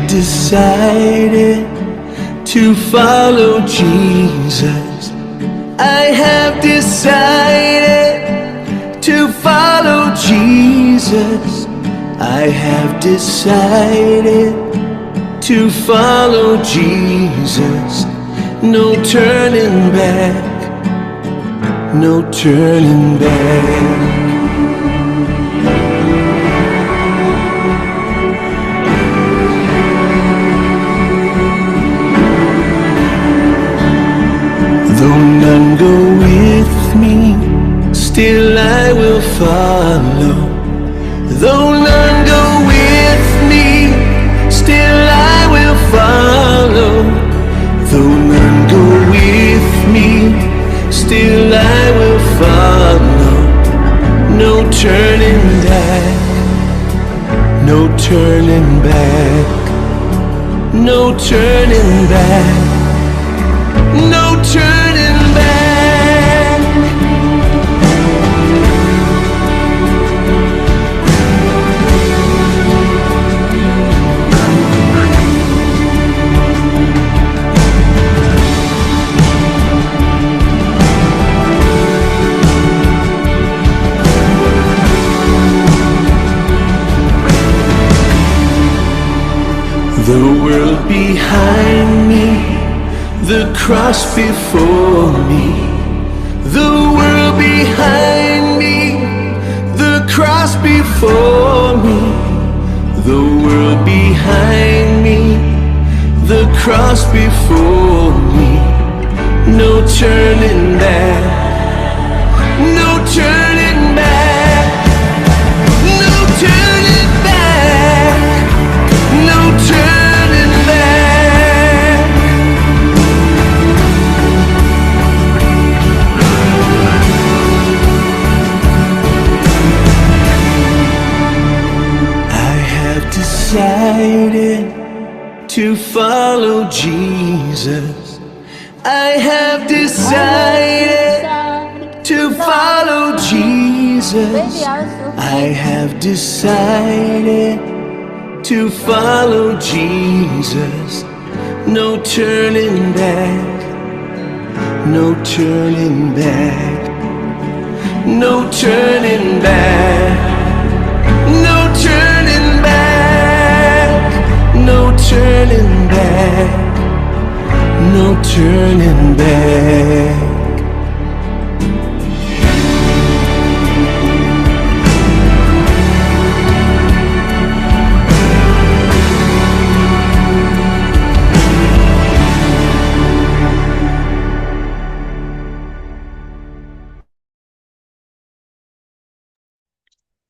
decided to follow Jesus. I have decided to follow Jesus. I have decided to follow Jesus. No turning back, no turning back. Though none go with me, still I will follow. Though none go with me, still I will follow. Though none go with me, still I will follow. No turning back, no turning back, no turning back, no turning back. The world behind me, the cross before me. The world behind me, the cross before me. The world behind me, the cross before me. No turning back, no turning back, no turning back, no turning back. I have decided to follow Jesus. I have decided to follow Jesus. I have decided to follow Jesus. No turning back, no turning back, no turning back, no turning back, no turning back, no turning back.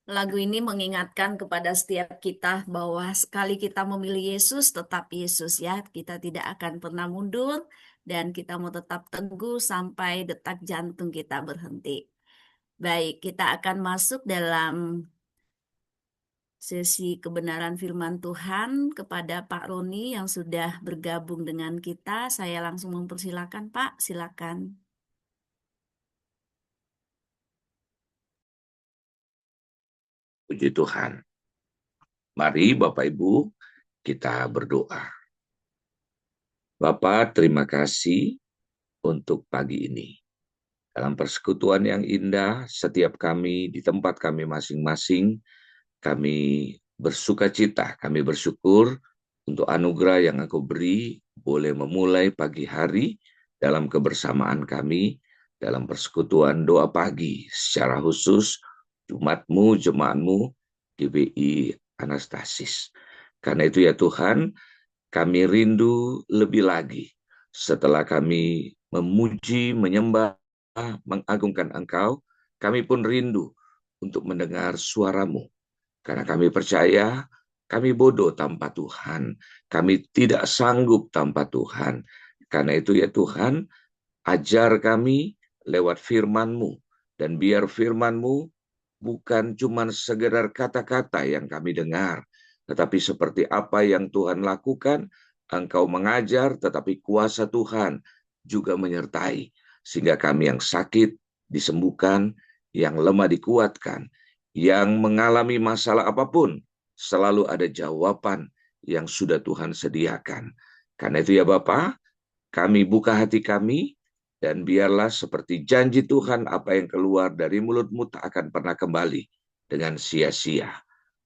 Lagu ini mengingatkan kepada setiap kita bahwa sekali kita memilih Yesus, tetap Yesus ya. Kita tidak akan pernah mundur dan kita mau tetap teguh sampai detak jantung kita berhenti. Baik, kita akan masuk dalam sesi kebenaran firman Tuhan kepada Pak Roni yang sudah bergabung dengan kita. Saya langsung mempersilakan Pak, silakan. Puji Tuhan. Mari Bapak Ibu kita berdoa. Bapa, terima kasih untuk pagi ini. Dalam persekutuan yang indah, setiap kami di tempat kami masing-masing, kami bersuka cita, kami bersyukur untuk anugerah yang Engkau beri, boleh memulai pagi hari dalam kebersamaan kami, dalam persekutuan doa pagi, secara khusus Jumatmu, jemaatmu, GBI Anastasis. Karena itu ya Tuhan, kami rindu lebih lagi setelah kami memuji, menyembah, mengagungkan Engkau, kami pun rindu untuk mendengar suara-Mu. Karena kami percaya, kami bodoh tanpa Tuhan, kami tidak sanggup tanpa Tuhan. Karena itu ya Tuhan, ajar kami lewat firman-Mu, dan biar firman-Mu bukan cuma sekedar kata-kata yang kami dengar, tetapi seperti apa yang Tuhan lakukan, Engkau mengajar, tetapi kuasa Tuhan juga menyertai, sehingga kami yang sakit disembuhkan, yang lemah dikuatkan, yang mengalami masalah apapun, selalu ada jawaban yang sudah Tuhan sediakan. Karena itu ya Bapa, kami buka hati kami, dan biarlah seperti janji Tuhan, apa yang keluar dari mulutmu tak akan pernah kembali dengan sia-sia.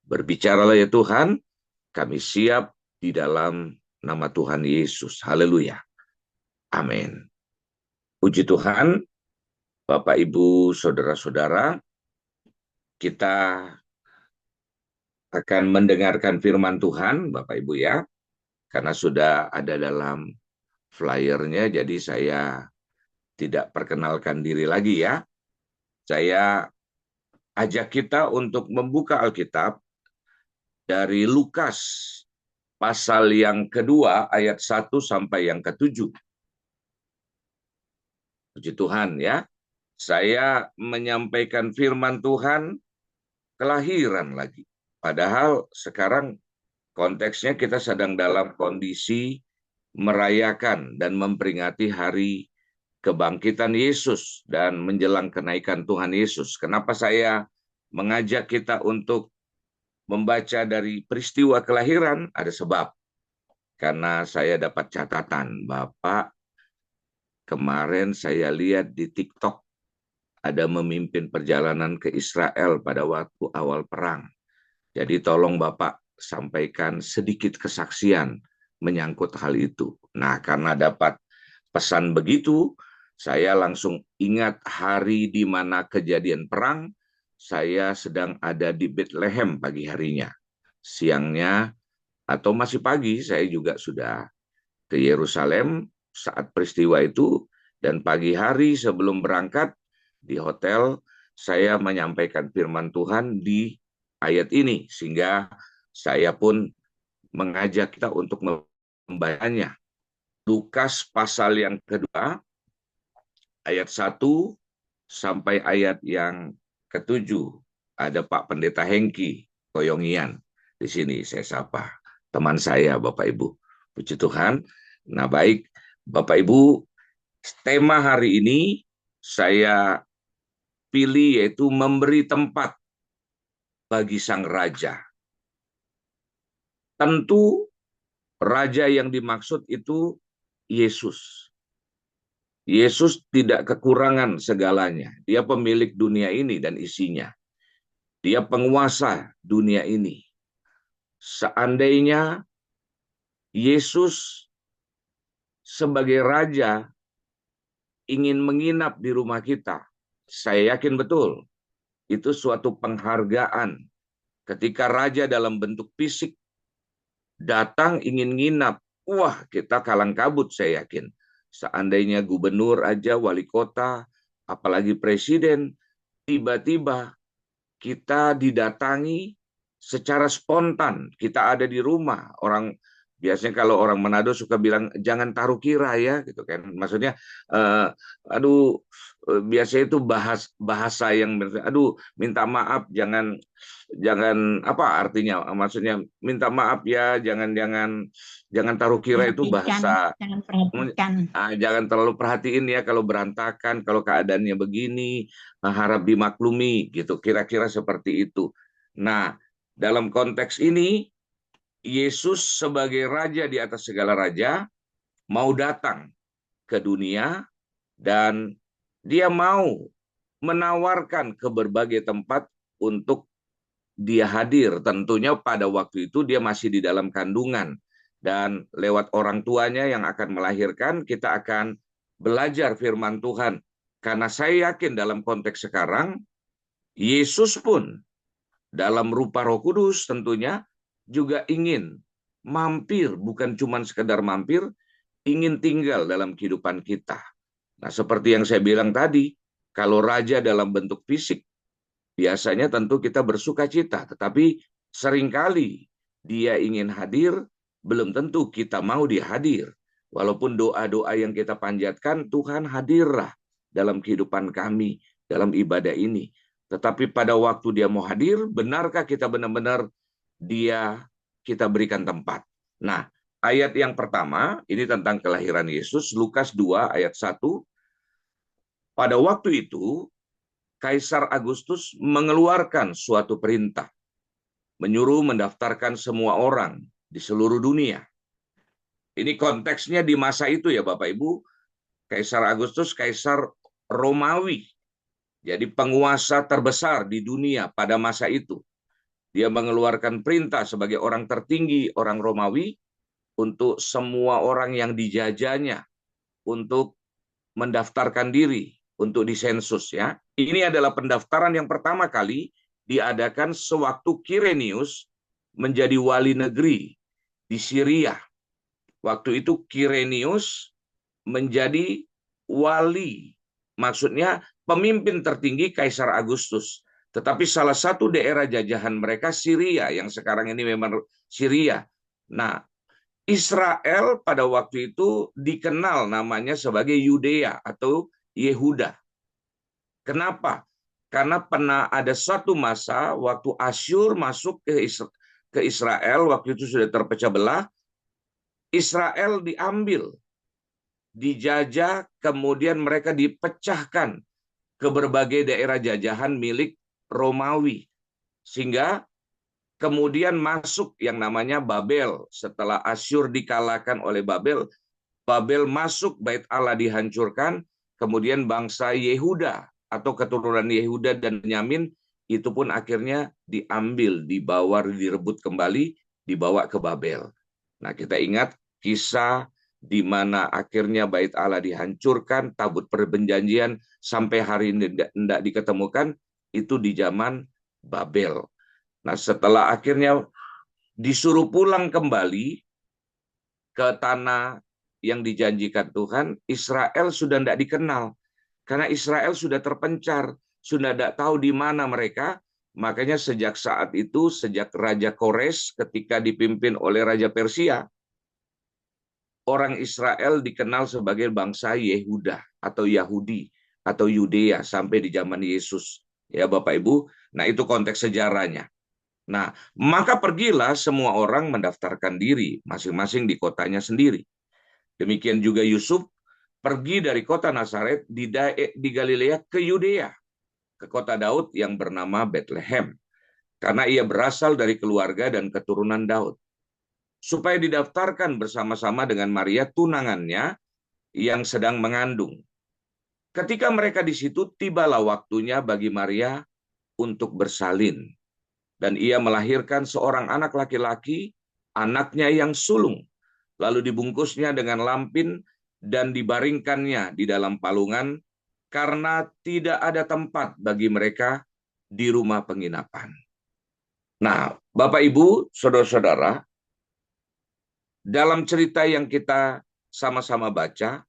Berbicaralah ya Tuhan, kami siap di dalam nama Tuhan Yesus. Haleluya. Amin. Puji Tuhan, Bapak, Ibu, Saudara-saudara, kita akan mendengarkan firman Tuhan, Bapak Ibu ya, karena sudah ada dalam flyernya, jadi saya tidak perkenalkan diri lagi ya. Saya ajak kita untuk membuka Alkitab dari Lukas pasal yang kedua ayat 1 sampai yang ke-7. Puji Tuhan ya. Saya menyampaikan firman Tuhan kelahiran lagi. Padahal sekarang konteksnya kita sedang dalam kondisi merayakan dan memperingati hari kebangkitan Yesus dan menjelang kenaikan Tuhan Yesus. Kenapa saya mengajak kita untuk membaca dari peristiwa kelahiran? Ada sebab. Karena saya dapat catatan, Bapak, kemarin saya lihat di TikTok ada memimpin perjalanan ke Israel pada waktu awal perang. Jadi tolong Bapak sampaikan sedikit kesaksian menyangkut hal itu. Nah, karena dapat pesan begitu, saya langsung ingat hari di mana kejadian perang. Saya sedang ada di Bethlehem pagi harinya. Siangnya atau masih pagi, saya juga sudah ke Yerusalem saat peristiwa itu. Dan pagi hari sebelum berangkat di hotel, saya menyampaikan firman Tuhan di ayat ini. Sehingga saya pun mengajak kita untuk membacanya. Lukas pasal yang kedua, ayat 1 sampai ayat yang ke-7. Ada Pak Pendeta Hengki Koyongian. Di sini saya sapa teman saya, Bapak Ibu. Puji Tuhan. Nah baik, Bapak Ibu, tema hari ini saya pilih yaitu memberi tempat bagi Sang Raja. Tentu Raja yang dimaksud itu Yesus. Yesus tidak kekurangan segalanya. Dia pemilik dunia ini dan isinya. Dia penguasa dunia ini. Seandainya Yesus sebagai Raja ingin menginap di rumah kita, saya yakin betul itu suatu penghargaan ketika Raja dalam bentuk fisik datang ingin nginap. Wah, kita kalang kabut saya yakin. Seandainya gubernur aja, wali kota, apalagi presiden, tiba-tiba kita didatangi secara spontan. Kita ada di rumah. Orang biasanya kalau orang Manado suka bilang jangan taruh kira ya, gitu kan. Maksudnya, biasanya itu bahasa yang, aduh, minta maaf, jangan apa artinya? Maksudnya minta maaf ya, jangan taruh kira itu bahasa. Jangan perhatikan. Jangan terlalu perhatiin ya kalau berantakan, kalau keadaannya begini, harap dimaklumi gitu, kira-kira seperti itu. Nah, dalam konteks ini Yesus sebagai raja di atas segala raja mau datang ke dunia dan dia mau menawarkan ke berbagai tempat untuk dia hadir. Tentunya pada waktu itu dia masih di dalam kandungan. Dan lewat orang tuanya yang akan melahirkan, kita akan belajar firman Tuhan. Karena saya yakin dalam konteks sekarang, Yesus pun dalam rupa Roh Kudus tentunya juga ingin mampir, bukan cuma sekedar mampir, ingin tinggal dalam kehidupan kita. Nah, seperti yang saya bilang tadi, kalau raja dalam bentuk fisik, biasanya tentu kita bersuka cita, tetapi seringkali dia ingin hadir, belum tentu kita mau dia hadir. Walaupun doa-doa yang kita panjatkan, Tuhan hadirlah dalam kehidupan kami, dalam ibadah ini. Tetapi pada waktu dia mau hadir, benarkah kita benar-benar kita berikan tempat? Nah, ayat yang pertama, ini tentang kelahiran Yesus, Lukas 2 ayat 1. Pada waktu itu, Kaisar Agustus mengeluarkan suatu perintah, menyuruh mendaftarkan semua orang di seluruh dunia. Ini konteksnya di masa itu ya Bapak Ibu, Kaisar Agustus, Kaisar Romawi. Jadi penguasa terbesar di dunia pada masa itu. Dia mengeluarkan perintah sebagai orang tertinggi, orang Romawi, untuk semua orang yang dijajahnya untuk mendaftarkan diri untuk disensus ya. Ini adalah pendaftaran yang pertama kali diadakan sewaktu Kirenius menjadi wali negeri di Syria. Waktu itu Kirenius menjadi wali, maksudnya pemimpin tertinggi Kaisar Agustus. Tetapi salah satu daerah jajahan mereka Syria, yang sekarang ini memang Syria. Nah, Israel pada waktu itu dikenal namanya sebagai Yudea atau Yehuda. Kenapa? Karena pernah ada satu masa waktu Asyur masuk ke Israel, waktu itu sudah terpecah belah, Israel diambil, dijajah, kemudian mereka dipecahkan ke berbagai daerah jajahan milik Romawi. Sehingga kemudian masuk yang namanya Babel. Setelah Asyur dikalahkan oleh Babel, Babel masuk, Bait Allah dihancurkan, kemudian bangsa Yehuda atau keturunan Yehuda dan Benyamin itu pun akhirnya diambil, dibawa, direbut kembali, dibawa ke Babel. Nah, kita ingat kisah di mana akhirnya Bait Allah dihancurkan, tabut perjanjian sampai hari ini tidak diketemukan, itu di zaman Babel. Nah, setelah akhirnya disuruh pulang kembali ke tanah yang dijanjikan Tuhan, Israel sudah tidak dikenal. Karena Israel sudah terpencar, sudah tidak tahu di mana mereka. Makanya sejak saat itu, sejak Raja Kores ketika dipimpin oleh Raja Persia, orang Israel dikenal sebagai bangsa Yehuda atau Yahudi atau Yudea sampai di zaman Yesus. Ya Bapak Ibu, nah itu konteks sejarahnya. Nah, maka pergilah semua orang mendaftarkan diri masing-masing di kotanya sendiri. Demikian juga Yusuf pergi dari kota Nazaret di Galilea ke Yudea, ke kota Daud yang bernama Bethlehem, karena ia berasal dari keluarga dan keturunan Daud, supaya didaftarkan bersama-sama dengan Maria tunangannya yang sedang mengandung. Ketika mereka di situ, tibalah waktunya bagi Maria untuk bersalin, dan ia melahirkan seorang anak laki-laki, anaknya yang sulung, lalu dibungkusnya dengan lampin dan dibaringkannya di dalam palungan karena tidak ada tempat bagi mereka di rumah penginapan. Nah, Bapak Ibu, saudara-saudara, dalam cerita yang kita sama-sama baca,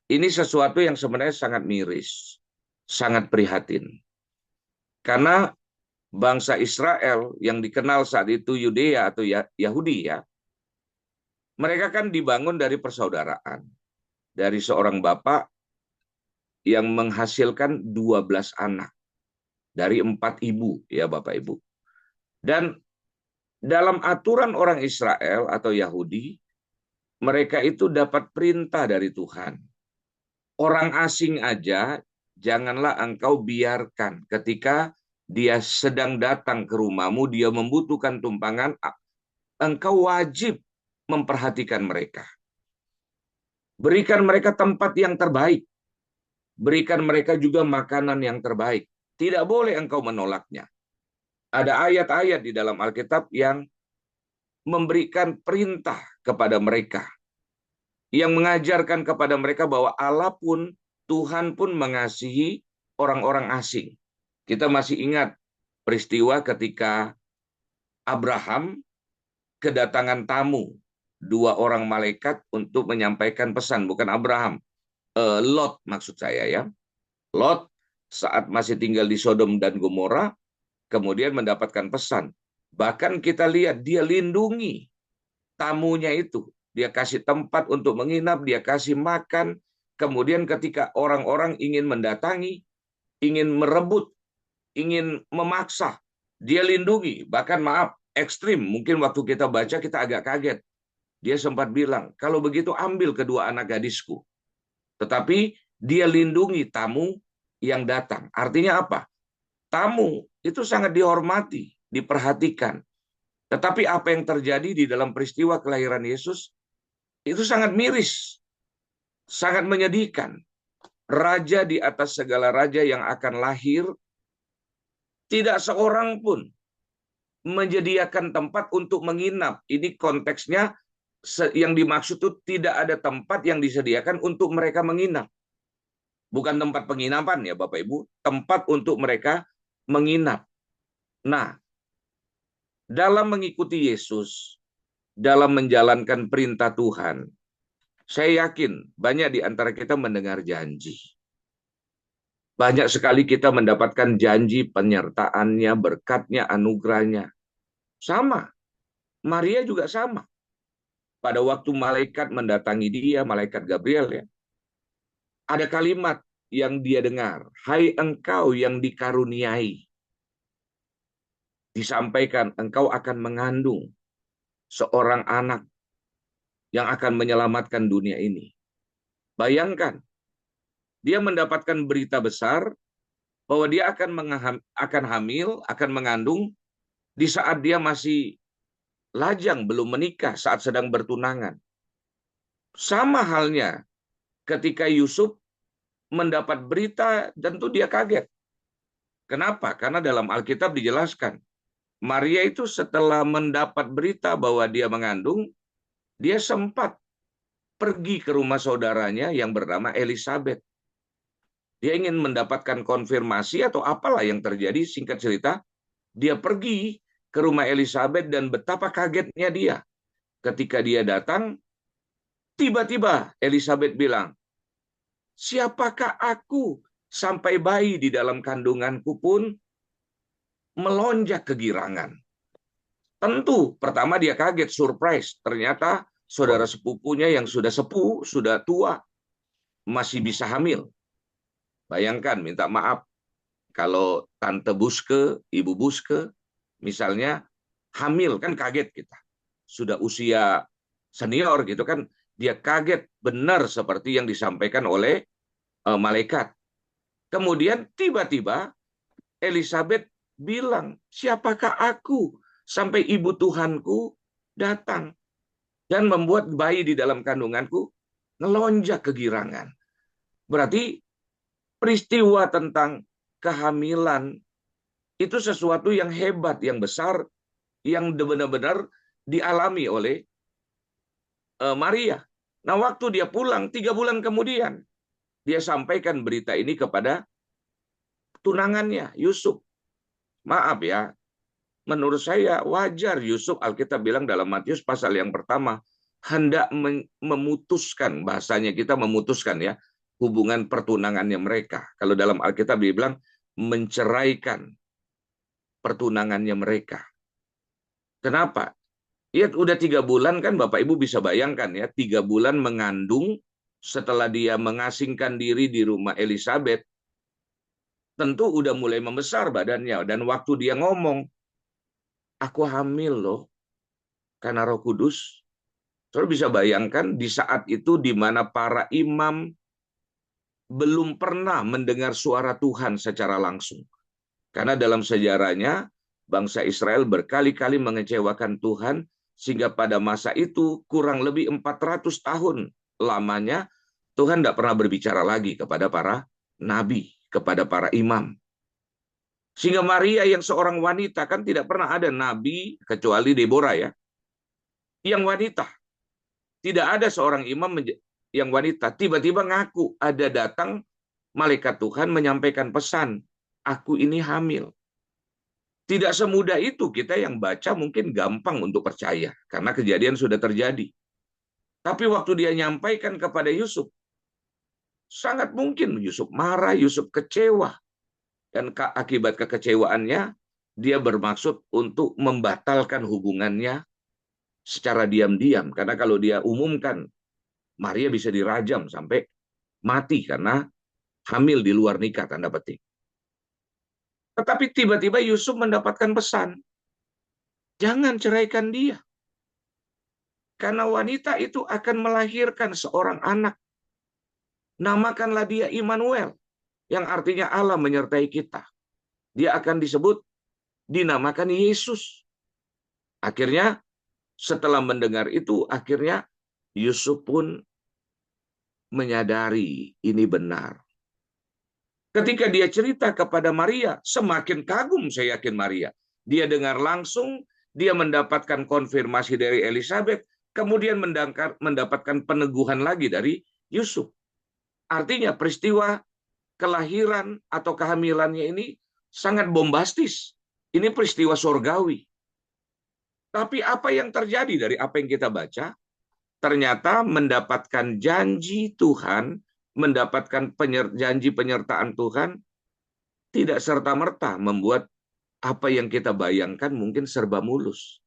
ini sesuatu yang sebenarnya sangat miris, sangat prihatin. Karena bangsa Israel yang dikenal saat itu Yudea atau Yahudi ya, mereka kan dibangun dari persaudaraan. Dari seorang bapak yang menghasilkan 12 anak. Dari 4 ibu ya Bapak Ibu. Dan dalam aturan orang Israel atau Yahudi, mereka itu dapat perintah dari Tuhan. Orang asing aja, janganlah engkau biarkan ketika dia sedang datang ke rumahmu, dia membutuhkan tumpangan, engkau wajib memperhatikan mereka. Berikan mereka tempat yang terbaik. Berikan mereka juga makanan yang terbaik. Tidak boleh engkau menolaknya. Ada ayat-ayat di dalam Alkitab yang memberikan perintah kepada mereka, yang mengajarkan kepada mereka bahwa Allah pun, Tuhan pun mengasihi orang-orang asing. Kita masih ingat peristiwa ketika Abraham kedatangan tamu, 2 orang malaikat untuk menyampaikan pesan, bukan Abraham, Lot maksud saya ya. Lot saat masih tinggal di Sodom dan Gomora, kemudian mendapatkan pesan. Bahkan kita lihat dia lindungi tamunya itu. Dia kasih tempat untuk menginap, dia kasih makan. Kemudian ketika orang-orang ingin mendatangi, ingin merebut, ingin memaksa, dia lindungi. Bahkan maaf, ekstrim. Mungkin waktu kita baca kita agak kaget. Dia sempat bilang, kalau begitu ambil kedua anak gadisku. Tetapi dia lindungi tamu yang datang. Artinya apa? Tamu itu sangat dihormati, diperhatikan. Tetapi apa yang terjadi di dalam peristiwa kelahiran Yesus itu sangat miris, sangat menyedihkan. Raja di atas segala raja yang akan lahir, tidak seorang pun menyediakan tempat untuk menginap. Ini konteksnya yang dimaksud itu tidak ada tempat yang disediakan untuk mereka menginap. Bukan tempat penginapan ya Bapak Ibu, tempat untuk mereka menginap. Nah, dalam mengikuti Yesus, dalam menjalankan perintah Tuhan, saya yakin banyak di antara kita mendengar janji. Banyak sekali kita mendapatkan janji penyertaannya, berkatnya, anugerahnya. Sama, Maria juga sama. Pada waktu malaikat mendatangi dia, malaikat Gabriel ya, ada kalimat yang dia dengar, "Hai engkau yang dikaruniai." Disampaikan, engkau akan mengandung seorang anak yang akan menyelamatkan dunia ini. Bayangkan, dia mendapatkan berita besar bahwa dia akan hamil, akan mengandung di saat dia masih lajang, belum menikah, saat sedang bertunangan. Sama halnya ketika Yusuf mendapat berita, tentu dia kaget. Kenapa? Karena dalam Alkitab dijelaskan, Maria itu setelah mendapat berita bahwa dia mengandung, dia sempat pergi ke rumah saudaranya yang bernama Elizabeth. Dia ingin mendapatkan konfirmasi atau apalah yang terjadi, singkat cerita, dia pergi ke rumah Elizabeth dan betapa kagetnya dia. Ketika dia datang, tiba-tiba Elizabeth bilang, "Siapakah aku sampai bayi di dalam kandunganku pun melonjak kegirangan." Tentu, pertama dia kaget, surprise. Ternyata saudara sepupunya yang sudah sepuh, sudah tua, masih bisa hamil. Bayangkan, minta maaf, kalau Tante Buske, Ibu Buske, misalnya hamil, kan kaget kita. Sudah usia senior gitu kan, dia kaget benar seperti yang disampaikan oleh malaikat. Kemudian tiba-tiba Elizabeth bilang, "Siapakah aku sampai ibu Tuhanku datang dan membuat bayi di dalam kandunganku ngelonjak kegirangan." Berarti peristiwa tentang kehamilan itu sesuatu yang hebat, yang besar, yang benar-benar dialami oleh Maria. Nah, waktu dia pulang 3 bulan kemudian, dia sampaikan berita ini kepada tunangannya, Yusuf. Maaf ya, menurut saya wajar Yusuf, Alkitab bilang dalam Matius pasal yang pertama, hendak memutuskan, bahasanya kita memutuskan ya, hubungan pertunangannya mereka. Kalau dalam Alkitab dia bilang menceraikan pertunangannya mereka. Kenapa? Ya udah 3 bulan kan Bapak Ibu bisa bayangkan ya, 3 bulan mengandung setelah dia mengasingkan diri di rumah Elizabeth, tentu udah mulai membesar badannya. Dan waktu dia ngomong, "Aku hamil loh, karena Roh Kudus." Saudara bisa bayangkan di saat itu di mana para imam belum pernah mendengar suara Tuhan secara langsung. Karena dalam sejarahnya, bangsa Israel berkali-kali mengecewakan Tuhan, sehingga pada masa itu kurang lebih 400 tahun lamanya Tuhan tidak pernah berbicara lagi kepada para nabi, kepada para imam. Sehingga Maria yang seorang wanita, kan tidak pernah ada nabi kecuali Deborah ya, yang wanita. Tidak ada seorang imam yang wanita. Tiba-tiba ngaku, ada datang malaikat Tuhan menyampaikan pesan, "Aku ini hamil." Tidak semudah itu kita yang baca mungkin gampang untuk percaya, karena kejadian sudah terjadi. Tapi waktu dia nyampaikan kepada Yusuf, sangat mungkin Yusuf marah, Yusuf kecewa. Dan akibat kekecewaannya, dia bermaksud untuk membatalkan hubungannya secara diam-diam. Karena kalau dia umumkan, Maria bisa dirajam sampai mati karena hamil di luar nikah, tanda petik. Tetapi tiba-tiba Yusuf mendapatkan pesan, jangan ceraikan dia. Karena wanita itu akan melahirkan seorang anak. Namakanlah dia Immanuel, yang artinya Allah menyertai kita. Dia akan dinamakan Yesus. Akhirnya setelah mendengar itu, akhirnya Yusuf pun menyadari ini benar. Ketika dia cerita kepada Maria, semakin kagum saya yakin Maria. Dia dengar langsung, dia mendapatkan konfirmasi dari Elizabeth, kemudian mendapatkan peneguhan lagi dari Yusuf. Artinya peristiwa kelahiran atau kehamilannya ini sangat bombastis. Ini peristiwa surgawi. Tapi apa yang terjadi dari apa yang kita baca? Ternyata mendapatkan janji Tuhan, mendapatkan janji penyertaan Tuhan, tidak serta-merta membuat apa yang kita bayangkan mungkin serba mulus.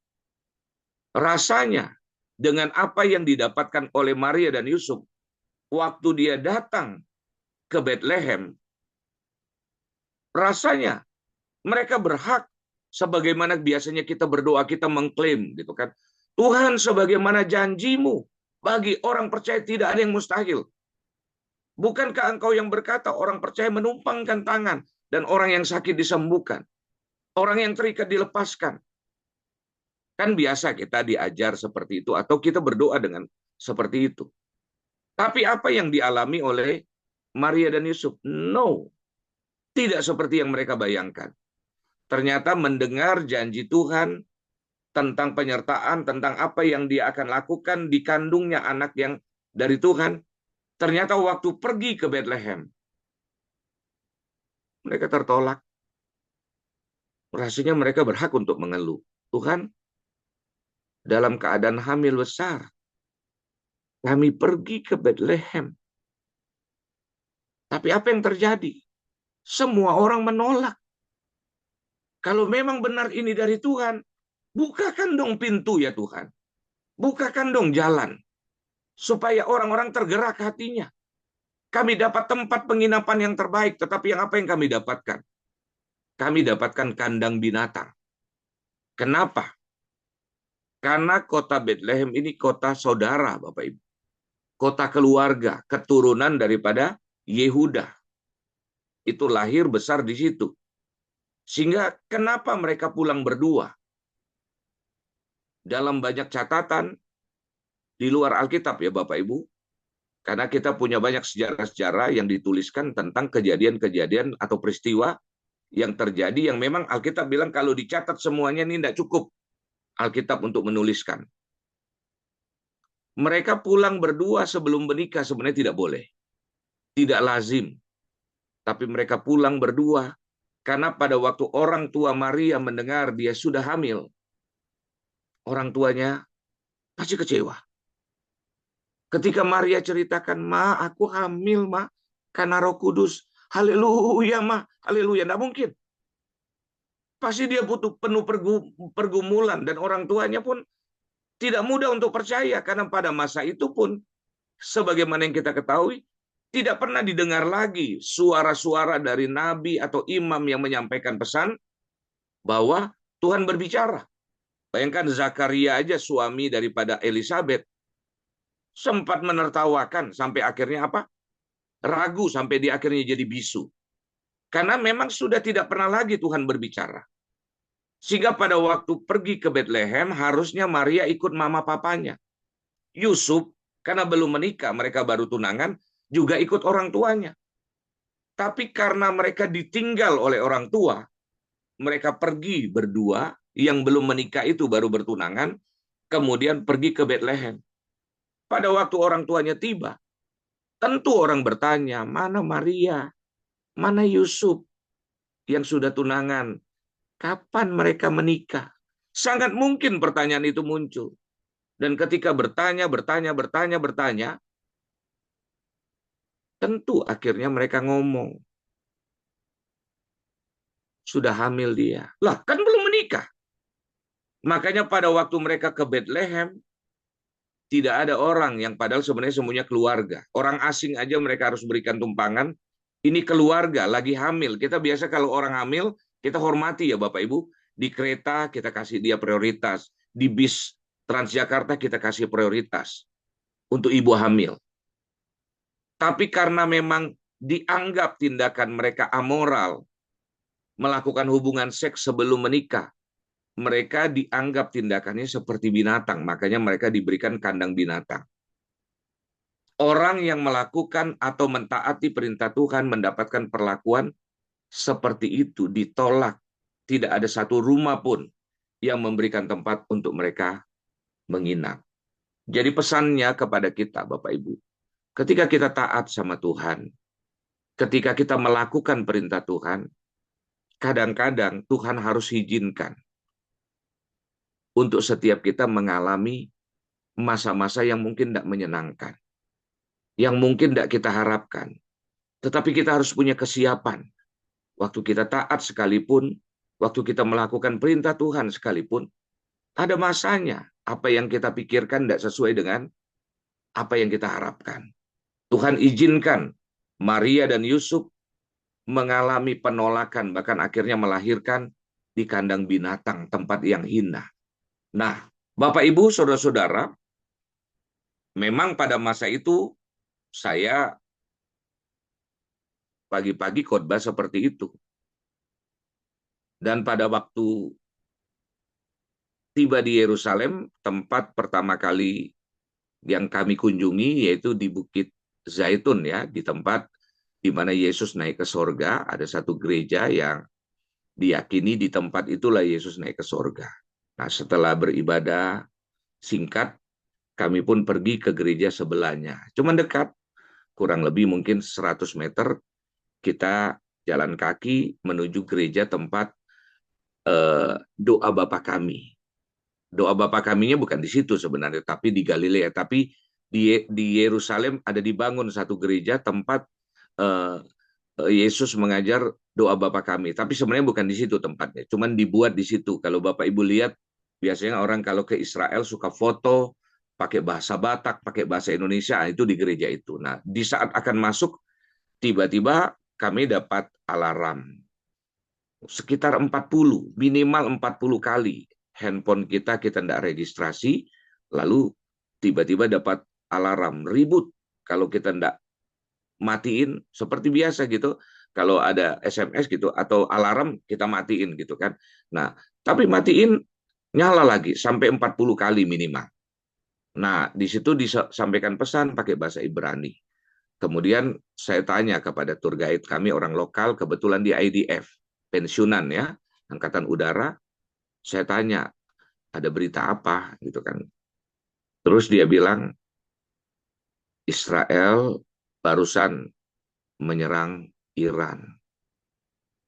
Rasanya, dengan apa yang didapatkan oleh Maria dan Yusuf, waktu dia datang ke Bethlehem, rasanya mereka berhak, sebagaimana biasanya kita berdoa, kita mengklaim, gitu kan. Tuhan, sebagaimana janjimu, bagi orang percaya tidak ada yang mustahil. Bukankah engkau yang berkata orang percaya menumpangkan tangan dan orang yang sakit disembuhkan, orang yang terikat dilepaskan? Kan biasa kita diajar seperti itu atau kita berdoa dengan seperti itu. Tapi apa yang dialami oleh Maria dan Yusuf? No, tidak seperti yang mereka bayangkan. Ternyata mendengar janji Tuhan tentang penyertaan, tentang apa yang dia akan lakukan, dikandungnya anak yang dari Tuhan, ternyata waktu pergi ke Bethlehem, mereka tertolak. Rasanya mereka berhak untuk mengeluh. Tuhan, dalam keadaan hamil besar, kami pergi ke Bethlehem. Tapi apa yang terjadi? Semua orang menolak. Kalau memang benar ini dari Tuhan, bukakan dong pintu ya Tuhan. Bukakan dong jalan. Supaya orang-orang tergerak hatinya. Kami dapat tempat penginapan yang terbaik, tetapi apa yang kami dapatkan? Kami dapatkan kandang binatang. Kenapa? Karena kota Bethlehem ini kota saudara, Bapak Ibu. Kota keluarga, keturunan daripada Yehuda. Itu lahir besar di situ. Sehingga kenapa mereka pulang berdua? Dalam banyak catatan, di luar Alkitab ya Bapak Ibu, karena kita punya banyak sejarah-sejarah yang dituliskan tentang kejadian-kejadian atau peristiwa yang terjadi yang memang Alkitab bilang kalau dicatat semuanya ini tidak cukup Alkitab untuk menuliskan. Mereka pulang berdua sebelum menikah sebenarnya tidak boleh. Tidak lazim. Tapi mereka pulang berdua karena pada waktu orang tua Maria mendengar dia sudah hamil, orang tuanya pasti kecewa. Ketika Maria ceritakan, Ma, aku hamil, Ma, karena Roh Kudus. Haleluya, Ma. Haleluya. Tidak mungkin. Pasti dia butuh penuh pergumulan dan orang tuanya pun tidak mudah untuk percaya karena pada masa itu pun sebagaimana yang kita ketahui tidak pernah didengar lagi suara-suara dari nabi atau imam yang menyampaikan pesan bahwa Tuhan berbicara. Bayangkan Zakaria aja suami daripada Elizabeth sempat menertawakan sampai akhirnya apa? Ragu sampai di akhirnya jadi bisu. Karena memang sudah tidak pernah lagi Tuhan berbicara. Sehingga pada waktu pergi ke Bethlehem, harusnya Maria ikut mama papanya. Yusuf, karena belum menikah, mereka baru tunangan, juga ikut orang tuanya. Tapi karena mereka ditinggal oleh orang tua, mereka pergi berdua, yang belum menikah itu baru bertunangan, kemudian pergi ke Bethlehem. Pada waktu orang tuanya tiba, tentu orang bertanya, mana Maria? Mana Yusuf yang sudah tunangan? Kapan mereka menikah? Sangat mungkin pertanyaan itu muncul. Dan ketika bertanya, tentu akhirnya mereka ngomong. Sudah hamil dia. Lah, kan belum menikah. Makanya pada waktu mereka ke Bethlehem, tidak ada orang yang padahal sebenarnya semuanya keluarga. Orang asing aja mereka harus berikan tumpangan. Ini keluarga, lagi hamil. Kita biasa kalau orang hamil, kita hormati ya Bapak Ibu. Di kereta kita kasih dia prioritas. Di bis Transjakarta kita kasih prioritas. Untuk ibu hamil. Tapi karena memang dianggap tindakan mereka amoral, melakukan hubungan seks sebelum menikah, mereka dianggap tindakannya seperti binatang, makanya mereka diberikan kandang binatang. Orang yang melakukan atau mentaati perintah Tuhan mendapatkan perlakuan seperti itu, ditolak. Tidak ada satu rumah pun yang memberikan tempat untuk mereka menginap. Jadi pesannya kepada kita, Bapak Ibu, ketika kita taat sama Tuhan, ketika kita melakukan perintah Tuhan, kadang-kadang Tuhan harus izinkan untuk setiap kita mengalami masa-masa yang mungkin tidak menyenangkan, yang mungkin tidak kita harapkan. Tetapi kita harus punya kesiapan. Waktu kita taat sekalipun, waktu kita melakukan perintah Tuhan sekalipun, ada masanya apa yang kita pikirkan tidak sesuai dengan apa yang kita harapkan. Tuhan izinkan Maria dan Yusuf mengalami penolakan, bahkan akhirnya melahirkan di kandang binatang, tempat yang hina. Nah, Bapak Ibu, saudara-saudara, memang pada masa itu saya pagi-pagi khotbah seperti itu. Dan pada waktu tiba di Yerusalem, tempat pertama kali yang kami kunjungi yaitu di Bukit Zaitun, ya, di tempat di mana Yesus naik ke sorga. Ada satu gereja yang diyakini di tempat itulah Yesus naik ke sorga. Nah, setelah beribadah singkat, kami pun pergi ke gereja sebelahnya. Cuma dekat, kurang lebih mungkin 100 meter, kita jalan kaki menuju gereja tempat doa Bapa kami. Doa Bapa kaminya bukan di situ sebenarnya, tapi di Galilea. Tapi di Yerusalem ada dibangun satu gereja tempat Yesus mengajar doa Bapa kami. Tapi sebenarnya bukan di situ tempatnya, cuman dibuat di situ. Kalau Bapak Ibu lihat, biasanya orang kalau ke Israel suka foto pakai bahasa Batak, pakai bahasa Indonesia, itu di gereja itu. Nah, di saat akan masuk, tiba-tiba kami dapat alarm. Sekitar 40, minimal 40 kali handphone kita tidak registrasi, lalu tiba-tiba dapat alarm, ribut kalau kita tidak matiin seperti biasa gitu. Kalau ada SMS gitu atau alarm kita matiin gitu kan. Nah, tapi matiin nyala lagi sampai 40 kali minimal. Nah, di situ disampaikan pesan pakai bahasa Ibrani. Kemudian saya tanya kepada tour guide kami, orang lokal, kebetulan di IDF, pensiunan ya, Angkatan Udara. Saya tanya, ada berita apa gitu kan. Terus dia bilang, Israel barusan menyerang Iran.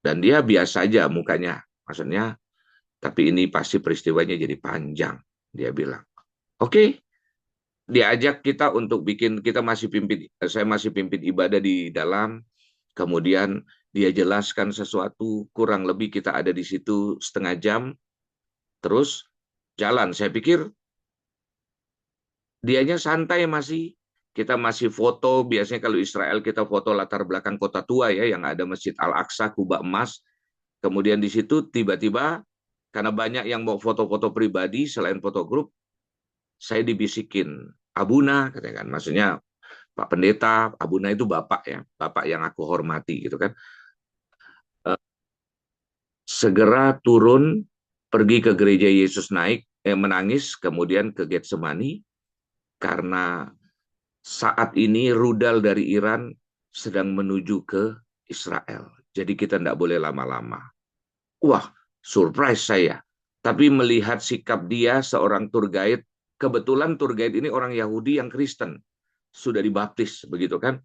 Dan dia biasa aja mukanya, maksudnya, tapi ini pasti peristiwanya jadi panjang, dia bilang. Oke, diajak kita untuk bikin, saya masih pimpin ibadah di dalam, kemudian dia jelaskan sesuatu, kurang lebih kita ada di situ setengah jam, terus jalan. Saya pikir dianya santai masih, kita masih foto, biasanya kalau Israel kita foto latar belakang kota tua ya, yang ada Masjid Al-Aqsa, Kubah Emas. Kemudian di situ tiba-tiba, karena banyak yang mau foto-foto pribadi selain foto grup, saya dibisikin, Abuna, katanya kan, maksudnya Pak Pendeta, Abuna itu Bapak ya, Bapak yang aku hormati gitu kan. Segera turun, pergi ke gereja Yesus naik, menangis, kemudian ke Getsemani, karena saat ini rudal dari Iran sedang menuju ke Israel. Jadi kita tidak boleh lama-lama. Wah, surprise saya. Tapi melihat sikap dia, seorang tour guide, kebetulan tour guide ini orang Yahudi yang Kristen, sudah dibaptis, begitu kan.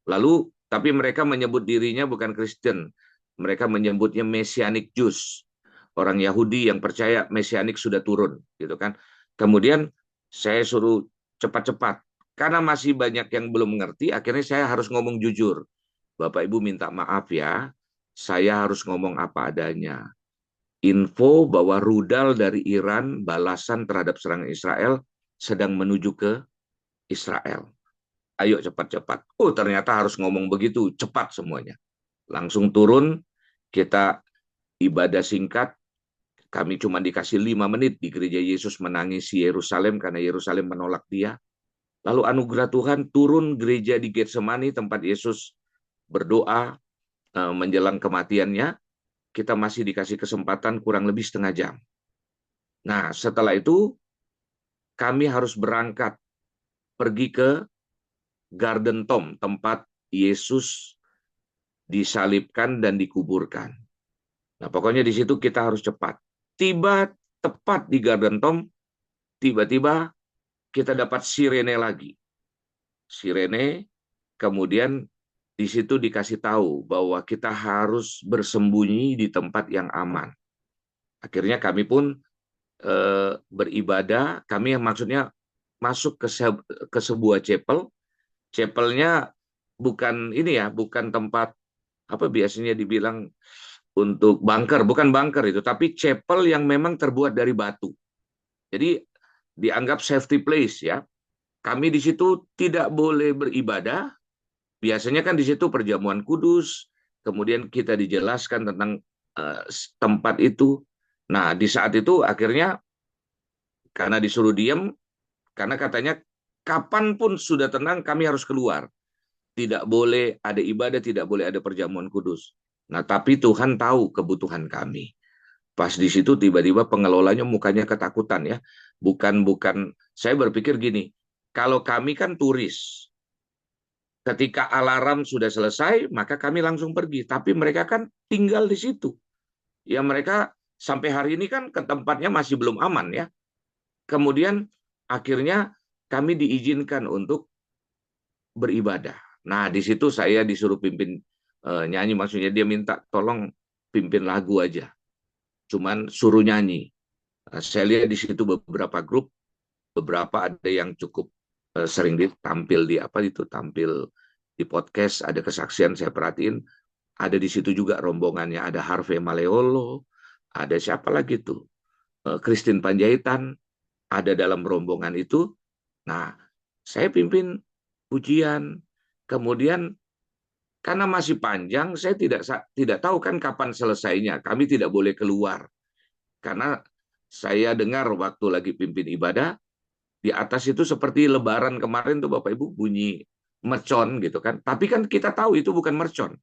Lalu, tapi mereka menyebut dirinya bukan Kristen, mereka menyebutnya Messianic Jews, orang Yahudi yang percaya Messianik sudah turun, gitu kan. Kemudian saya suruh cepat-cepat, karena masih banyak yang belum mengerti, akhirnya saya harus ngomong jujur. Bapak Ibu minta maaf ya, saya harus ngomong apa adanya. Info bahwa rudal dari Iran balasan terhadap serangan Israel sedang menuju ke Israel. Ayo cepat-cepat. Oh, ternyata harus ngomong begitu, cepat semuanya. Langsung turun, kita ibadah singkat, kami cuma dikasih 5 menit di gereja Yesus menangisi Yerusalem karena Yerusalem menolak dia. Lalu anugerah Tuhan turun gereja di Getsemani tempat Yesus berdoa menjelang kematiannya. Kita masih dikasih kesempatan kurang lebih setengah jam. Nah, setelah itu kami harus berangkat pergi ke Garden Tomb, tempat Yesus disalibkan dan dikuburkan. Nah, pokoknya di situ kita harus cepat. Tiba tepat di Garden Tomb, tiba-tiba kita dapat sirene lagi. Sirene, kemudian di situ dikasih tahu bahwa kita harus bersembunyi di tempat yang aman. Akhirnya kami pun beribadah, kami yang maksudnya masuk ke sebuah chapel. Chapelnya bukan ini ya, bukan tempat apa biasanya dibilang untuk bunker, bukan bunker itu, tapi chapel yang memang terbuat dari batu. Jadi dianggap safety place ya. Kami di situ tidak boleh beribadah. Biasanya kan di situ perjamuan kudus, kemudian kita dijelaskan tentang tempat itu. Nah, di saat itu akhirnya karena disuruh diam, karena katanya kapanpun sudah tenang kami harus keluar. Tidak boleh ada ibadah, tidak boleh ada perjamuan kudus. Nah, tapi Tuhan tahu kebutuhan kami. Pas di situ tiba-tiba pengelolanya mukanya ketakutan ya. Bukan, saya berpikir gini, kalau kami kan turis, ketika alarm sudah selesai, maka kami langsung pergi. Tapi mereka kan tinggal di situ. Ya mereka sampai hari ini kan ke tempatnya masih belum aman ya. Kemudian akhirnya kami diizinkan untuk beribadah. Nah, di situ saya disuruh pimpin nyanyi, maksudnya dia minta tolong pimpin lagu aja. Cuman suruh nyanyi. Saya lihat di situ beberapa grup, beberapa ada yang cukup sering ditampil di apa itu, tampil di podcast, ada kesaksian saya perhatiin, ada di situ juga rombongannya, ada Harvey Maleolo, ada siapa lagi tuh, Christine Panjaitan, ada dalam rombongan itu. Nah, saya pimpin pujian, kemudian karena masih panjang, saya tidak tahu kan kapan selesainya. Kami tidak boleh keluar. Karena saya dengar waktu lagi pimpin ibadah, di atas itu seperti lebaran kemarin tuh Bapak Ibu bunyi mercon gitu kan. Tapi kan kita tahu itu bukan mercon.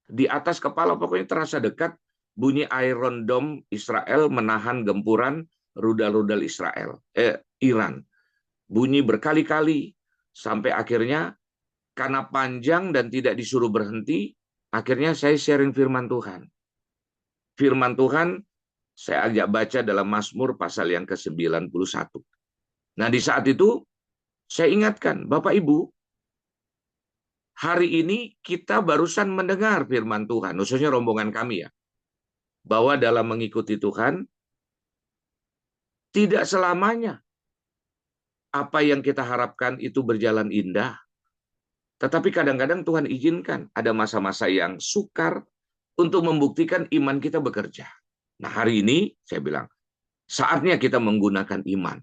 Di atas kepala pokoknya terasa dekat bunyi Iron Dome Israel menahan gempuran rudal-rudal Iran. Bunyi berkali-kali sampai akhirnya karena panjang dan tidak disuruh berhenti, akhirnya saya sharing firman Tuhan. Firman Tuhan saya ajak baca dalam Mazmur pasal yang ke-91. Nah, di saat itu saya ingatkan, Bapak Ibu, hari ini kita barusan mendengar firman Tuhan, khususnya rombongan kami ya, bahwa dalam mengikuti Tuhan, tidak selamanya apa yang kita harapkan itu berjalan indah, tetapi kadang-kadang Tuhan izinkan ada masa-masa yang sukar untuk membuktikan iman kita bekerja. Nah, hari ini saya bilang, saatnya kita menggunakan iman.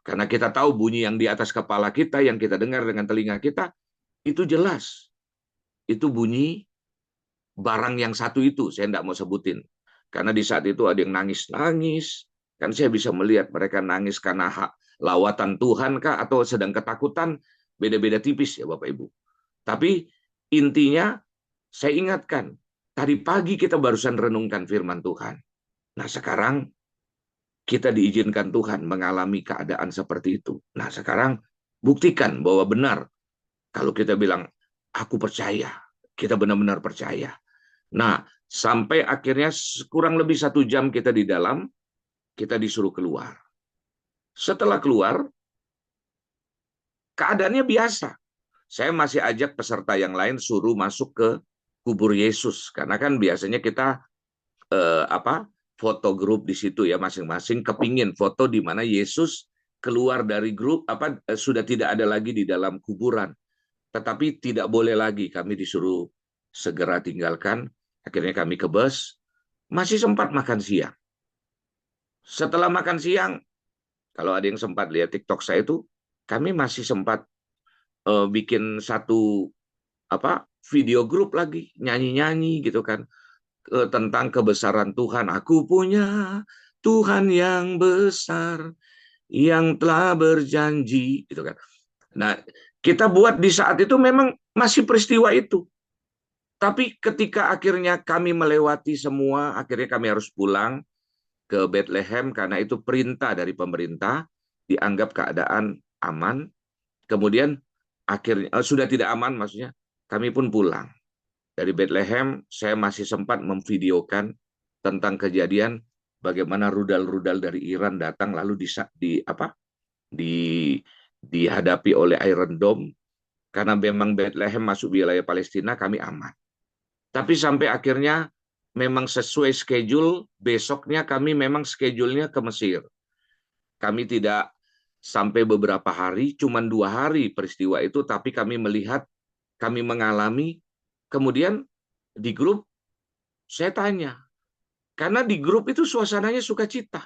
Karena kita tahu bunyi yang di atas kepala kita, yang kita dengar dengan telinga kita, itu jelas. Itu bunyi barang yang satu itu, saya tidak mau sebutin. Karena di saat itu ada yang nangis-nangis, kan saya bisa melihat mereka nangis karena lawatan Tuhan kah, atau sedang ketakutan, beda-beda tipis ya Bapak Ibu. Tapi intinya, saya ingatkan, tadi pagi kita barusan renungkan firman Tuhan. Nah sekarang, kita diizinkan Tuhan mengalami keadaan seperti itu. Nah sekarang, buktikan bahwa benar, kalau kita bilang, aku percaya, kita benar-benar percaya. Nah, sampai akhirnya kurang lebih 1 jam kita di dalam, kita disuruh keluar. Setelah keluar, keadaannya biasa. Saya masih ajak peserta yang lain suruh masuk ke kubur Yesus. Karena kan biasanya kita foto grup di situ ya, masing-masing kepingin foto di mana Yesus keluar dari grup, sudah tidak ada lagi di dalam kuburan. Tetapi tidak boleh lagi, kami disuruh segera tinggalkan. Akhirnya kami ke bus, masih sempat makan siang. Setelah makan siang, kalau ada yang sempat lihat TikTok saya itu, kami masih sempat bikin satu video grup lagi, nyanyi-nyanyi gitu kan, tentang kebesaran Tuhan. Aku punya Tuhan yang besar, yang telah berjanji, gitu kan. Nah, kita buat di saat itu memang masih peristiwa itu. Tapi ketika akhirnya kami melewati semua, akhirnya kami harus pulang. ke Bethlehem karena itu perintah dari pemerintah, dianggap keadaan aman. Kemudian akhirnya sudah tidak aman maksudnya, kami pun pulang. Dari Bethlehem saya masih sempat memvideokan tentang kejadian bagaimana rudal-rudal dari Iran datang lalu di dihadapi oleh Iron Dome. Karena memang Bethlehem masuk wilayah Palestina, kami aman. Tapi sampai akhirnya memang sesuai schedule, besoknya kami memang schedule-nya ke Mesir. Kami tidak sampai beberapa hari, cuma 2 hari peristiwa itu, tapi kami melihat, kami mengalami, kemudian di grup saya tanya, karena di grup itu suasananya sukacita.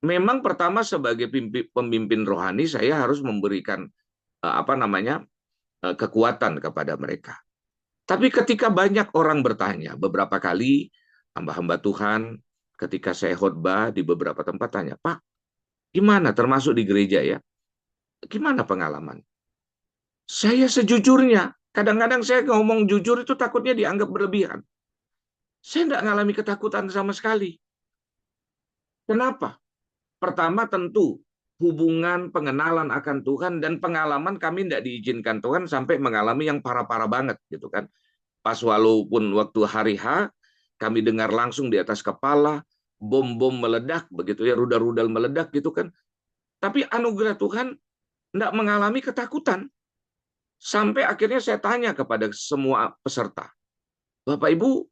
Memang pertama sebagai pemimpin rohani saya harus memberikan kekuatan kepada mereka. Tapi ketika banyak orang bertanya, beberapa kali hamba-hamba Tuhan ketika saya khotbah di beberapa tempat tanya, Pak, gimana termasuk di gereja ya? Gimana pengalaman? Saya sejujurnya, kadang-kadang saya ngomong jujur itu takutnya dianggap berlebihan. Saya tidak mengalami ketakutan sama sekali. Kenapa? Pertama tentu hubungan pengenalan akan Tuhan dan pengalaman kami tidak diizinkan Tuhan sampai mengalami yang parah-parah banget gitu kan. Pas walaupun waktu hari H kami dengar langsung di atas kepala bom-bom meledak begitu ya, rudal-rudal meledak gitu kan. Tapi anugerah Tuhan tidak mengalami ketakutan. Sampai akhirnya saya tanya kepada semua peserta, Bapak Ibu,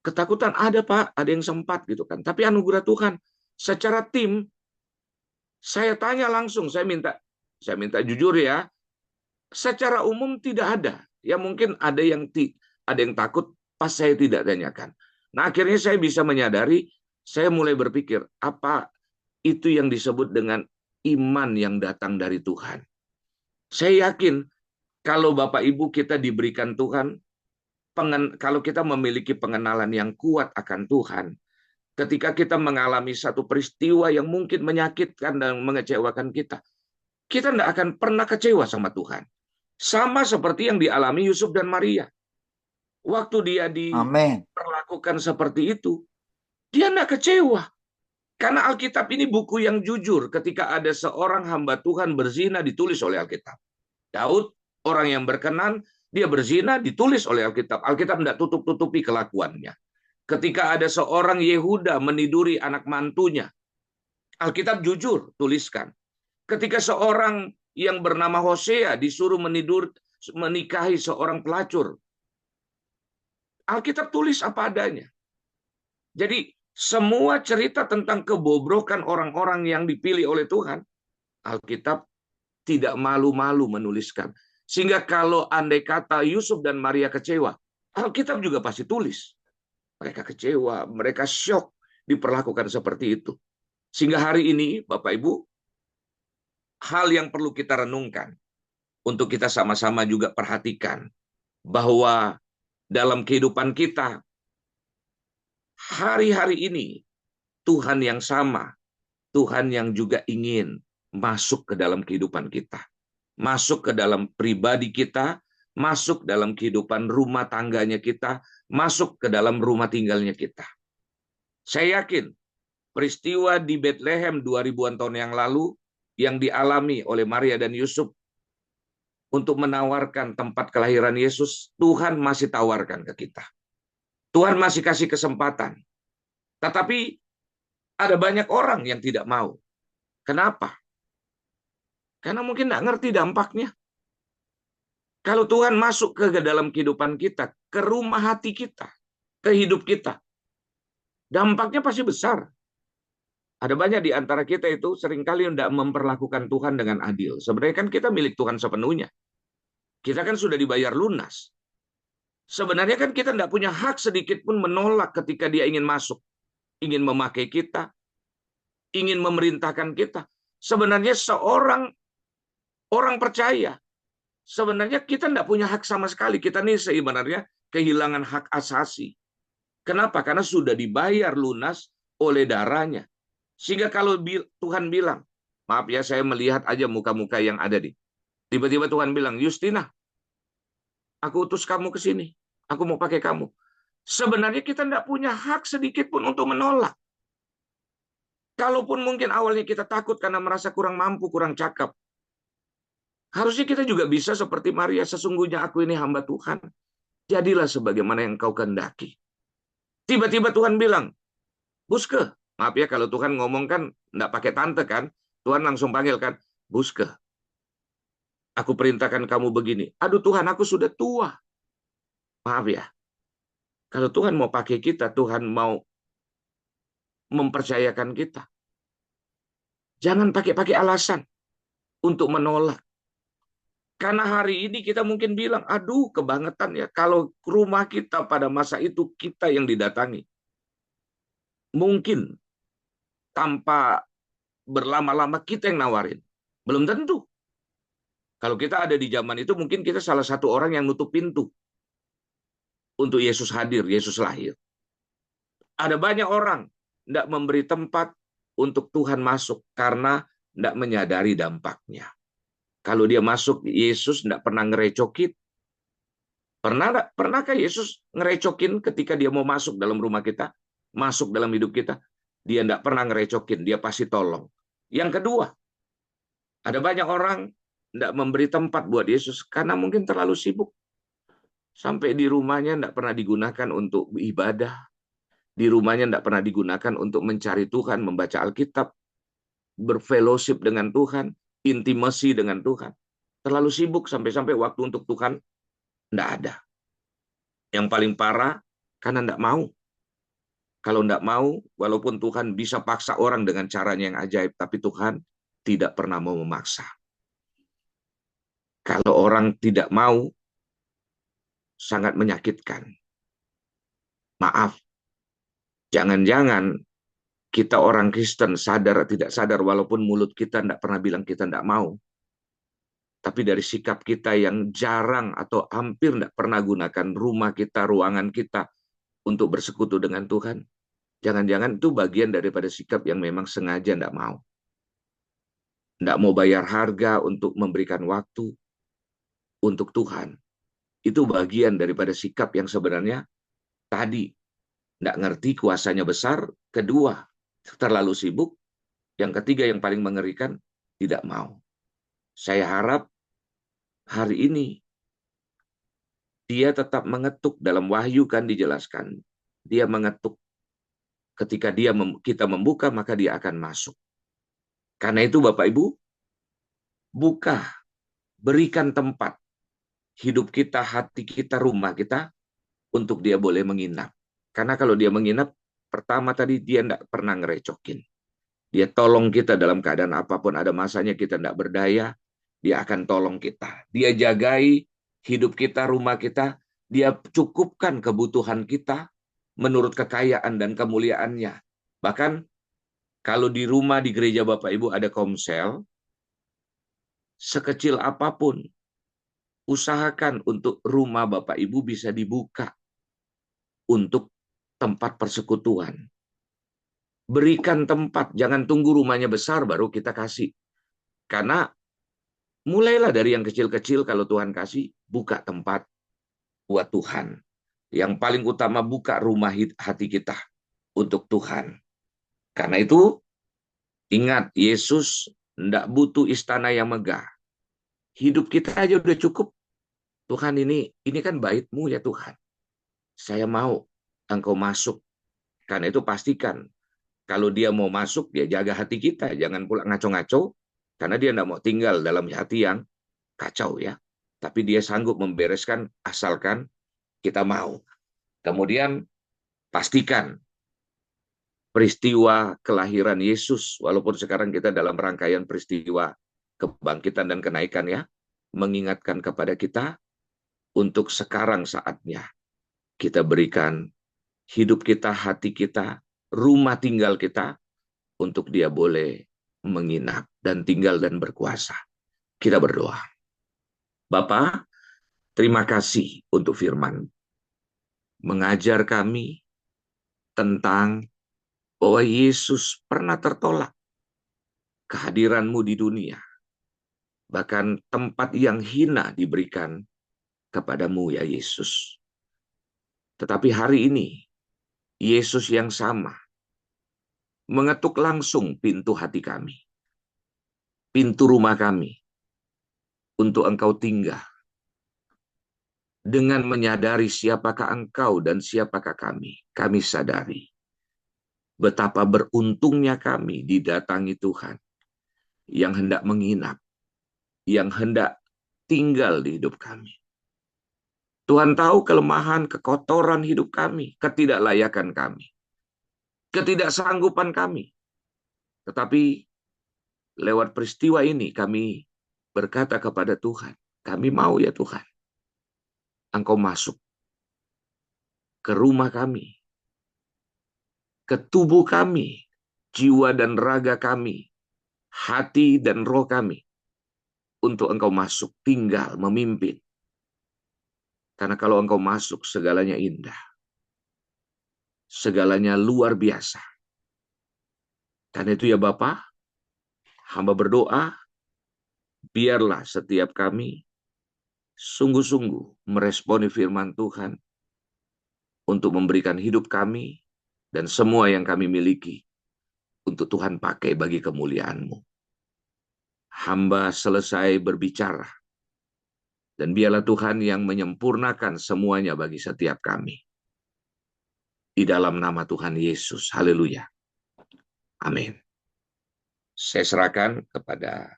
ketakutan ada Pak, ada yang sempat gitu kan. Tapi anugerah Tuhan secara tim, saya tanya langsung, saya minta jujur ya, secara umum tidak ada. Ya mungkin ada yang takut pas saya tidak tanyakan. Nah akhirnya saya bisa menyadari, saya mulai berpikir, apa itu yang disebut dengan iman yang datang dari Tuhan. Saya yakin kalau Bapak Ibu kita diberikan Tuhan, kalau kita memiliki pengenalan yang kuat akan Tuhan, ketika kita mengalami satu peristiwa yang mungkin menyakitkan dan mengecewakan kita tidak akan pernah kecewa sama Tuhan. Sama seperti yang dialami Yusuf dan Maria. Waktu dia diperlakukan seperti itu, dia tidak kecewa. Karena Alkitab ini buku yang jujur. Ketika ada seorang hamba Tuhan berzina, ditulis oleh Alkitab. Daud, orang yang berkenan, dia berzina, ditulis oleh Alkitab. Alkitab tidak tutup-tutupi kelakuannya. Ketika ada seorang Yehuda meniduri anak mantunya, Alkitab jujur tuliskan. Ketika seorang yang bernama Hosea disuruh menikahi seorang pelacur, Alkitab tulis apa adanya. Jadi semua cerita tentang kebobrokan orang-orang yang dipilih oleh Tuhan, Alkitab tidak malu-malu menuliskan. Sehingga kalau andai kata Yusuf dan Maria kecewa, Alkitab juga pasti tulis. Mereka kecewa, mereka syok diperlakukan seperti itu. Sehingga hari ini, Bapak Ibu, hal yang perlu kita renungkan, untuk kita sama-sama juga perhatikan, bahwa dalam kehidupan kita, hari-hari ini, Tuhan yang sama, Tuhan yang juga ingin masuk ke dalam kehidupan kita. Masuk ke dalam pribadi kita, masuk dalam kehidupan rumah tangganya kita, masuk ke dalam rumah tinggalnya kita. Saya yakin peristiwa di Bethlehem 2000-an tahun yang lalu yang dialami oleh Maria dan Yusuf untuk menawarkan tempat kelahiran Yesus, Tuhan masih tawarkan ke kita. Tuhan masih kasih kesempatan. Tetapi ada banyak orang yang tidak mau. Kenapa? Karena mungkin tidak ngerti dampaknya. Kalau Tuhan masuk ke dalam kehidupan kita, ke rumah hati kita, ke hidup kita, dampaknya pasti besar. Ada banyak di antara kita itu seringkali tidak memperlakukan Tuhan dengan adil. Sebenarnya kan kita milik Tuhan sepenuhnya. Kita kan sudah dibayar lunas. Sebenarnya kan kita tidak punya hak sedikit pun menolak ketika dia ingin masuk. Ingin memakai kita. Ingin memerintahkan kita. Sebenarnya seorang orang percaya. Sebenarnya kita tidak punya hak sama sekali. Kita nih sebenarnya kehilangan hak asasi. Kenapa? Karena sudah dibayar lunas oleh darahnya. Sehingga kalau Tuhan bilang, maaf ya saya melihat aja muka-muka yang ada di. Tiba-tiba Tuhan bilang, Justina, aku utus kamu ke sini. Aku mau pakai kamu. Sebenarnya kita tidak punya hak sedikit pun untuk menolak. Kalaupun mungkin awalnya kita takut karena merasa kurang mampu, kurang cakap, harusnya kita juga bisa seperti Maria, sesungguhnya aku ini hamba Tuhan. Jadilah sebagaimana yang kau kehendaki. Tiba-tiba Tuhan bilang, Buske. Maaf ya, kalau Tuhan ngomong kan enggak pakai tante kan. Tuhan langsung panggil kan, Buske. Aku perintahkan kamu begini. Aduh Tuhan, aku sudah tua. Maaf ya. Kalau Tuhan mau pakai kita, Tuhan mau mempercayakan kita. Jangan pakai alasan untuk menolak. Karena hari ini kita mungkin bilang, aduh kebangetan ya. Kalau rumah kita pada masa itu kita yang didatangi. Mungkin tanpa berlama-lama kita yang nawarin. Belum tentu. Kalau kita ada di zaman itu mungkin kita salah satu orang yang nutup pintu untuk Yesus hadir, Yesus lahir. Ada banyak orang tidak memberi tempat untuk Tuhan masuk karena tidak menyadari dampaknya. Kalau dia masuk, Yesus tidak pernah ngerecokin. Pernahkah Yesus ngerecokin ketika dia mau masuk dalam rumah kita, masuk dalam hidup kita? Dia tidak pernah ngerecokin, dia pasti tolong. Yang kedua, ada banyak orang tidak memberi tempat buat Yesus karena mungkin terlalu sibuk. Sampai di rumahnya tidak pernah digunakan untuk ibadah. Di rumahnya tidak pernah digunakan untuk mencari Tuhan, membaca Alkitab, berfellowship dengan Tuhan, intimasi dengan Tuhan. Terlalu sibuk sampai-sampai waktu untuk Tuhan tidak ada. Yang paling parah, karena tidak mau. Kalau tidak mau, walaupun Tuhan bisa paksa orang dengan caranya yang ajaib, tapi Tuhan tidak pernah mau memaksa. Kalau orang tidak mau, sangat menyakitkan. Maaf, jangan-jangan kita orang Kristen sadar atau tidak sadar, walaupun mulut kita tidak pernah bilang kita tidak mau, tapi dari sikap kita yang jarang atau hampir tidak pernah gunakan rumah kita, ruangan kita untuk bersekutu dengan Tuhan, jangan-jangan itu bagian daripada sikap yang memang sengaja tidak mau. Tidak mau bayar harga untuk memberikan waktu untuk Tuhan. Itu bagian daripada sikap yang sebenarnya tadi tidak ngerti kuasanya besar. Kedua, terlalu sibuk. Yang ketiga yang paling mengerikan, tidak mau. Saya harap hari ini dia tetap mengetuk. Dalam Wahyu kan dijelaskan, dia mengetuk. Ketika kita membuka, maka dia akan masuk. Karena itu Bapak Ibu, buka, berikan tempat hidup kita, hati kita, rumah kita untuk dia boleh menginap. Karena kalau dia menginap, pertama tadi dia tidak pernah ngerecokin. Dia tolong kita dalam keadaan apapun, ada masanya kita tidak berdaya, dia akan tolong kita. Dia jagai hidup kita, rumah kita, dia cukupkan kebutuhan kita menurut kekayaan dan kemuliaannya. Bahkan kalau di rumah, di gereja Bapak Ibu ada komsel, sekecil apapun, usahakan untuk rumah Bapak Ibu bisa dibuka untuk tempat persekutuan. Berikan tempat, jangan tunggu rumahnya besar baru kita kasih. Karena mulailah dari yang kecil-kecil, kalau Tuhan kasih, buka tempat buat Tuhan. Yang paling utama, buka rumah hati kita untuk Tuhan. Karena itu, ingat, Yesus tidak butuh istana yang megah. Hidup kita aja udah cukup. Tuhan, ini kan bait-Mu ya Tuhan. Saya mau Engkau masuk. Karena itu pastikan, kalau dia mau masuk, dia jaga hati kita. Jangan pula ngaco-ngaco, karena dia tidak mau tinggal dalam hati yang kacau ya. Tapi dia sanggup membereskan asalkan kita mau. Kemudian pastikan peristiwa kelahiran Yesus, walaupun sekarang kita dalam rangkaian peristiwa kebangkitan dan kenaikan ya, mengingatkan kepada kita untuk sekarang saatnya kita berikan hidup kita, hati kita, rumah tinggal kita untuk dia boleh menginap dan tinggal dan berkuasa. Kita berdoa. Bapa, terima kasih untuk firman. Mengajar kami tentang bahwa Yesus pernah tertolak. Kehadiran-Mu di dunia. Bahkan tempat yang hina diberikan kepadamu ya Yesus. Tetapi hari ini, Yesus yang sama mengetuk langsung pintu hati kami, pintu rumah kami, untuk Engkau tinggal. Dengan menyadari siapakah Engkau dan siapakah kami sadari betapa beruntungnya kami didatangi Tuhan yang hendak menginap, yang hendak tinggal di hidup kami. Tuhan tahu kelemahan, kekotoran hidup kami, ketidaklayakan kami, ketidaksanggupan kami. Tetapi lewat peristiwa ini kami berkata kepada Tuhan, kami mau ya Tuhan, Engkau masuk ke rumah kami, ke tubuh kami, jiwa dan raga kami, hati dan roh kami, untuk Engkau masuk, tinggal, memimpin. Karena kalau Engkau masuk, segalanya indah. Segalanya luar biasa. Karena itu ya Bapa, hamba berdoa, biarlah setiap kami sungguh-sungguh meresponi firman Tuhan untuk memberikan hidup kami dan semua yang kami miliki untuk Tuhan pakai bagi kemuliaan-Mu. Hamba selesai berbicara, dan biarlah Tuhan yang menyempurnakan semuanya bagi setiap kami. Di dalam nama Tuhan Yesus. Haleluya. Amin. Saya serahkan kepada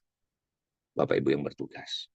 Bapak Ibu yang bertugas.